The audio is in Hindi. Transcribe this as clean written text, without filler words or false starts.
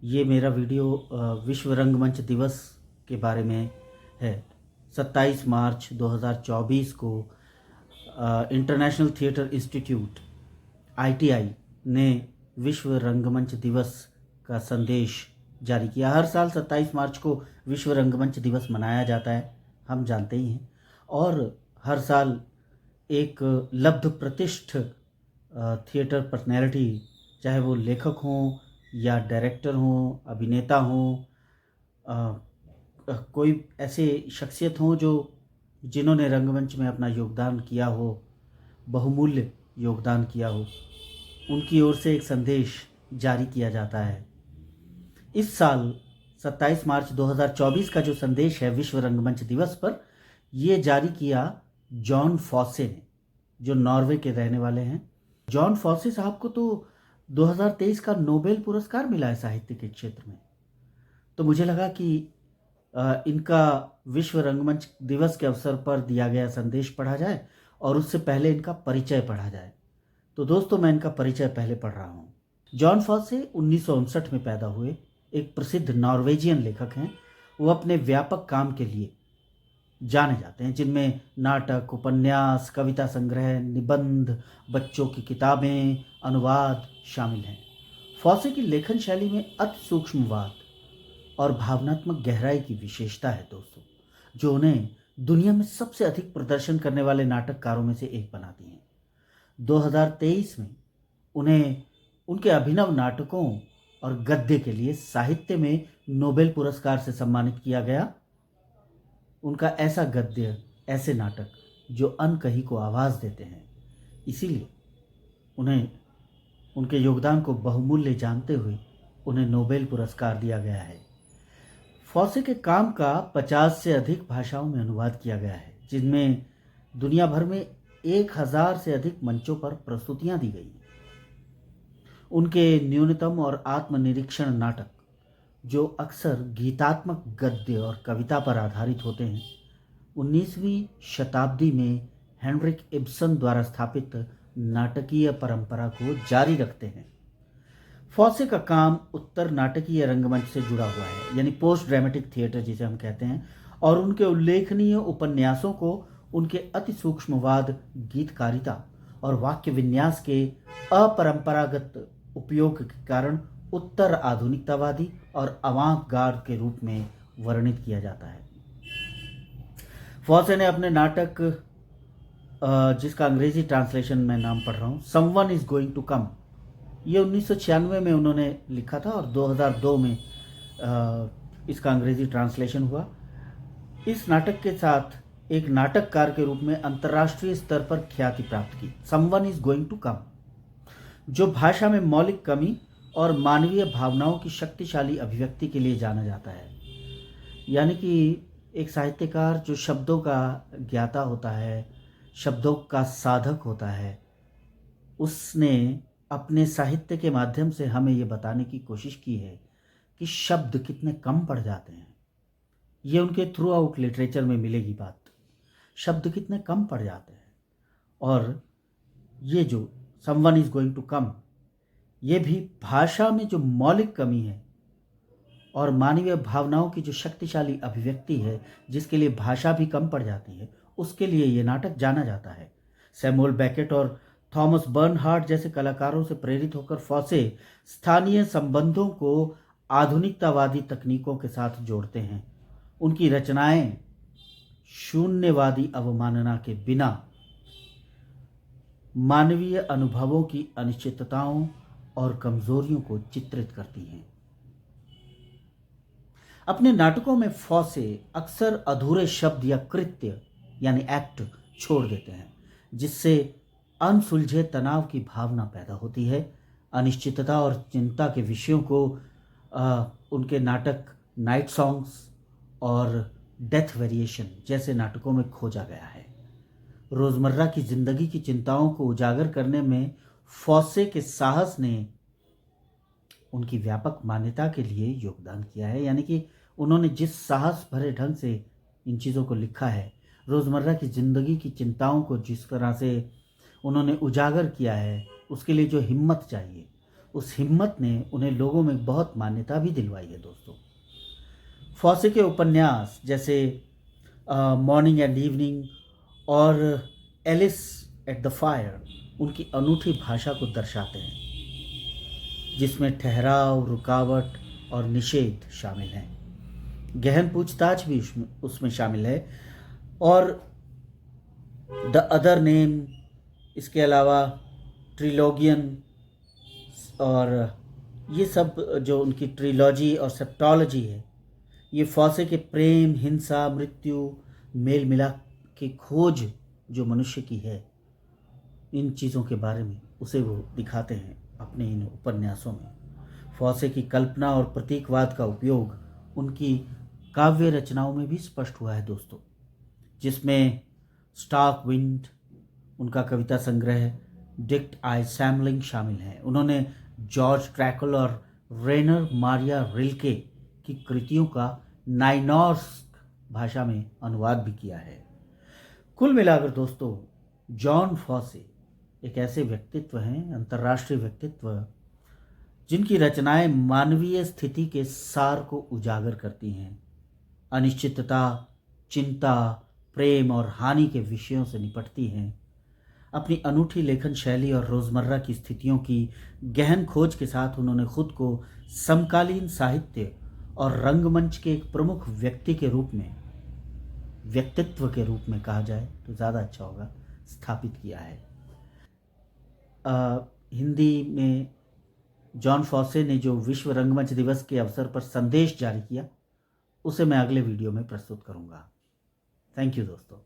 ये मेरा वीडियो विश्व रंगमंच दिवस के बारे में है। 27 मार्च 2024 को इंटरनेशनल थिएटर इंस्टीट्यूट ITI ने विश्व रंगमंच दिवस का संदेश जारी किया। हर साल 27 मार्च को विश्व रंगमंच दिवस मनाया जाता है, हम जानते ही हैं। और हर साल एक लब्ध प्रतिष्ठ थिएटर पर्सनैलिटी, चाहे वो लेखक हों या डायरेक्टर हों, अभिनेता हों, कोई ऐसे शख्सियत हों जिन्होंने रंगमंच में अपना योगदान किया हो, बहुमूल्य योगदान किया हो, उनकी ओर से एक संदेश जारी किया जाता है। इस साल 27 मार्च 2024 का जो संदेश है विश्व रंगमंच दिवस पर, ये जारी किया जॉन फॉसे ने, जो नॉर्वे के रहने वाले हैं। जॉन फॉसे साहब को तो 2023 का नोबेल पुरस्कार मिला है साहित्य के क्षेत्र में। तो मुझे लगा कि इनका विश्व रंगमंच दिवस के अवसर पर दिया गया संदेश पढ़ा जाए और उससे पहले इनका परिचय पढ़ा जाए। तो दोस्तों, मैं इनका परिचय पहले पढ़ रहा हूँ। जॉन फॉसे 1959 में पैदा हुए एक प्रसिद्ध नॉर्वेजियन लेखक हैं। वो अपने व्यापक काम के लिए जाने जाते हैं, जिनमें नाटक, उपन्यास, कविता संग्रह, निबंध, बच्चों की किताबें, अनुवाद शामिल हैं। फॉसे की लेखन शैली में अति सूक्ष्मवाद और भावनात्मक गहराई की विशेषता है दोस्तों, जो उन्हें दुनिया में सबसे अधिक प्रदर्शन करने वाले नाटककारों में से एक बनाती हैं। 2023 में उन्हें उनके अभिनव नाटकों और गद्य के लिए साहित्य में नोबेल पुरस्कार से सम्मानित किया गया। उनका ऐसा गद्य, ऐसे नाटक जो अनकही को आवाज़ देते हैं, इसीलिए उन्हें उनके योगदान को बहुमूल्य जानते हुए उन्हें नोबेल पुरस्कार दिया गया है। फॉसे के काम का 50 से अधिक भाषाओं में अनुवाद किया गया है, जिनमें दुनिया भर में 1000 से अधिक मंचों पर प्रस्तुतियां दी गई हैं। उनके न्यूनतम और आत्मनिरीक्षण नाटक, जो अक्सर गीतात्मक गद्य और कविता पर आधारित होते हैं, 19वीं शताब्दी में हेनरिक इब्सन द्वारा स्थापित नाटकीय परंपरा को जारी रखते हैं। फॉसे का काम उत्तर नाटकीय रंगमंच से जुड़ा हुआ है, यानी पोस्ट ड्रामेटिक थिएटर जिसे हम कहते हैं, और उनके उल्लेखनीय उपन्यासों को उनके अति सूक्ष्मवाद, गीतकारिता और वाक्य विन्यास के अपरंपरागत उपयोग के कारण उत्तर आधुनिकतावादी और अवांग-गार्ड के रूप में वर्णित किया जाता है। फॉसे ने अपने नाटक, जिसका अंग्रेजी ट्रांसलेशन मैं नाम पढ़ रहा हूँ, someone is going to come, ये 1996 में उन्होंने लिखा था और 2002 में इसका अंग्रेजी ट्रांसलेशन हुआ। इस नाटक के साथ एक नाटककार के रूप में अंतर्राष्ट्रीय स्तर पर ख्याति प्राप्त की। Someone is going to come, जो भाषा में मौलिक कमी और मानवीय भावनाओं की शक्तिशाली अभिव्यक्ति के लिए जाना जाता है। यानी कि एक साहित्यकार जो शब्दों का ज्ञाता होता है, शब्दों का साधक होता है, उसने अपने साहित्य के माध्यम से हमें ये बताने की कोशिश की है कि शब्द कितने कम पड़ जाते हैं। ये उनके थ्रू आउट लिटरेचर में मिलेगी बात, शब्द कितने कम पड़ जाते हैं। और ये जो someone is going to come, ये भी भाषा में जो मौलिक कमी है और मानवीय भावनाओं की जो शक्तिशाली अभिव्यक्ति है, जिसके लिए भाषा भी कम पड़ जाती है, उसके लिए ये नाटक जाना जाता है। सैमुअल बेकेट और थॉमस बर्नहार्ड जैसे कलाकारों से प्रेरित होकर फॉसे स्थानीय संबंधों को आधुनिकतावादी तकनीकों के साथ जोड़ते हैं। उनकी रचनाएं शून्यवादी अवमानना के बिना मानवीय अनुभवों की अनिश्चितताओं और कमजोरियों को चित्रित करती हैं। अपने नाटकों में फॉसे अक्सर अधूरे शब्द या कृत्य यानी एक्ट छोड़ देते हैं, जिससे अनसुलझे तनाव की भावना पैदा होती है। अनिश्चितता और चिंता के विषयों को उनके नाटक नाइट सॉन्ग्स और डेथ वेरिएशन जैसे नाटकों में खोजा गया है। रोज़मर्रा की जिंदगी की चिंताओं को उजागर करने में फॉसे के साहस ने उनकी व्यापक मान्यता के लिए योगदान किया है। यानी कि उन्होंने जिस साहस भरे ढंग से इन चीज़ों को लिखा है, रोज़मर्रा की ज़िंदगी की चिंताओं को जिस तरह से उन्होंने उजागर किया है, उसके लिए जो हिम्मत चाहिए, उस हिम्मत ने उन्हें लोगों में बहुत मान्यता भी दिलवाई है दोस्तों। फॉसे के उपन्यास जैसे मॉर्निंग एंड इवनिंग और एलिस एट द फायर उनकी अनूठी भाषा को दर्शाते हैं, जिसमें ठहराव, रुकावट और निषेध शामिल हैं। गहन पूछताछ भी उसमें शामिल है। और द अदर नेम, इसके अलावा ट्रिलोगियन, और ये सब जो उनकी ट्रिलॉजी और सेप्टोलॉजी है, ये फॉसे के प्रेम, हिंसा, मृत्यु, मेल मिलाप की खोज जो मनुष्य की है, इन चीज़ों के बारे में उसे वो दिखाते हैं अपने इन उपन्यासों में। फॉसे की कल्पना और प्रतीकवाद का उपयोग उनकी काव्य रचनाओं में भी स्पष्ट हुआ है दोस्तों, जिसमें स्टार्क विंड, उनका कविता संग्रह डिक्ट आई सैमलिंग शामिल है। उन्होंने जॉर्ज ट्रैकल और रेनर मारिया रिल्के की कृतियों का नाइनॉर्स्क भाषा में अनुवाद भी किया है। कुल मिलाकर दोस्तों, जॉन फॉसे एक ऐसे व्यक्तित्व हैं, अंतर्राष्ट्रीय व्यक्तित्व, जिनकी रचनाएं मानवीय स्थिति के सार को उजागर करती हैं। अनिश्चितता, चिंता, प्रेम और हानि के विषयों से निपटती हैं। अपनी अनूठी लेखन शैली और रोज़मर्रा की स्थितियों की गहन खोज के साथ उन्होंने खुद को समकालीन साहित्य और रंगमंच के एक प्रमुख व्यक्तित्व के रूप में कहा जाए तो ज़्यादा अच्छा होगा, स्थापित किया है। हिंदी में जॉन फॉसे ने जो विश्व रंगमंच दिवस के अवसर पर संदेश जारी किया, उसे मैं अगले वीडियो में प्रस्तुत करूंगा। थैंक यू दोस्तों।